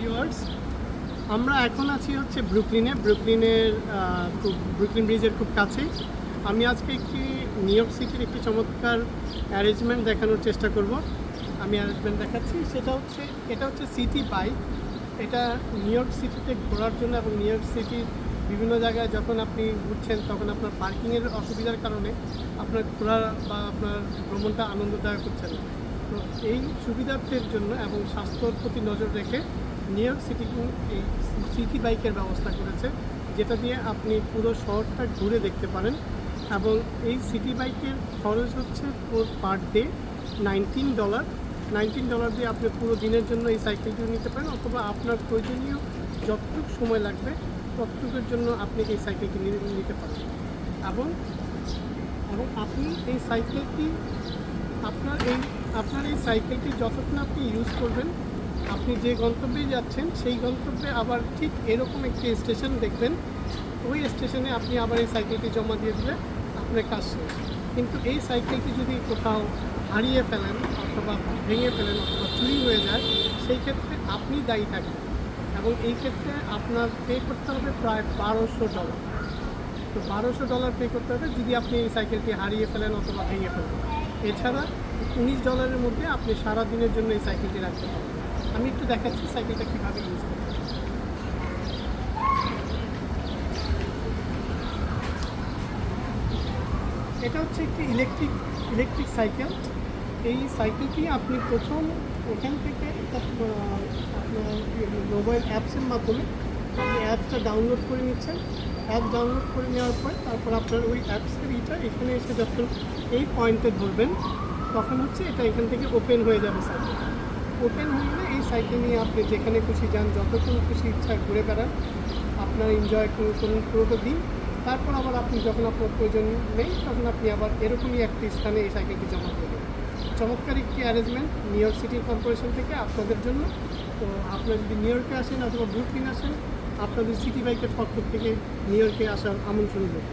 Viewers, আমরা এখন আছি হচ্ছে ব্রুকলিন ব্রিজের খুব কাছেই। আমি আজকে একটি নিউ ইয়র্ক সিটির একটি চমৎকার অ্যারেঞ্জমেন্ট দেখানোর চেষ্টা করব। আমি অ্যারেঞ্জমেন্ট দেখাচ্ছি, এটা হচ্ছে সিটি বাইক। এটা নিউ ইয়র্ক সিটিতে ঘোরার জন্য এবং নিউ ইয়র্ক সিটির বিভিন্ন জায়গায় যখন আপনি ঘুরছেন তখন আপনার পার্কিংয়ের অসুবিধার কারণে আপনার ঘোরা বা আপনার ভ্রমণটা আনন্দদায়ক হচ্ছে না। তো এই সুবিধার্থের জন্য এবং স্বাস্থ্যর প্রতি নজর রেখে নিউ ইয়র্ক সিটি এই সিটি বাইকের ব্যবস্থা করেছে, যেটা দিয়ে আপনি পুরো শহরটা ঘুরে দেখতে পারেন। এবং এই সিটি বাইকের খরচ হচ্ছে পার ডে $19 দিয়ে আপনি পুরো দিনের জন্য এই সাইকেলটি নিতে পারেন, অথবা আপনার প্রয়োজনীয় যতটুকু সময় লাগবে ততটুকুর জন্য আপনি এই সাইকেলটি নিতে পারেন। এবং আপনি এই সাইকেলটি আপনার এই সাইকেলটি যতক্ষণ আপনি ইউজ করবেন, আপনি যে গন্তব্যে যাচ্ছেন সেই গন্তব্যে আবার ঠিক এরকম একটি স্টেশন দেখবেন। ওই স্টেশনে আপনি আবার এই সাইকেলটি জমা দিয়ে দিলে আপনার কাজ শেষ। কিন্তু এই সাইকেলটি যদি কোথাও হারিয়ে ফেলেন অথবা ভেঙে ফেলেন অথবা চুরি হয়ে যায়, সেই ক্ষেত্রে আপনি দায়ী থাকবেন এবং এই ক্ষেত্রে আপনার পে করতে হবে প্রায় $1200। তো $1200 পে করতে হবে যদি আপনি এই সাইকেলটি হারিয়ে ফেলেন অথবা ভেঙে ফেলেন। এছাড়া $19 মধ্যে আপনি সারা দিনের জন্য এই সাইকেলটি রাখতে পারবেন। আমি একটু দেখাচ্ছি সাইকেলটা কীভাবে ইউজ করতে হবে। এটা হচ্ছে একটি ইলেকট্রিক সাইকেল। এই সাইকেলটি আপনি প্রথম এখান থেকে আপনার মোবাইল অ্যাপসের মাধ্যমে আপনি অ্যাপসটা ডাউনলোড করে নিচ্ছেন। অ্যাপ ডাউনলোড করে নেওয়ার পর তারপর আপনার ওই অ্যাপসের এখানে এসে যখন এই পয়েন্টে ধরবেন তখন হচ্ছে এটা এখান থেকে ওপেন হয়ে যাবে। সাইকেল ওপেন হয়ে গেলে এই সাইকেল নিয়ে আপনি যেখানে খুশি যান, যতক্ষণ খুশি ইচ্ছা ঘুরে বেড়ান, আপনার এনজয় করুন পুরোটা দিন। তারপর আবার আপনি যখন আপনার প্রয়োজন নেই তখন আপনি আবার এরকমই একটি স্থানে এই সাইকেলটি জমা দিয়ে দেবেন। চমৎকার একটি arrangement new York city corporation থেকে আপনাদের জন্য। তো আপনারা যদি নিউ ইয়র্কে আসেন অথবা ব্রুকলিন আসেন, আপনাদের সিটি বাইকের পক্ষ থেকে নিউ ইয়র্কে আসার আমন্ত্রণ দেবেন।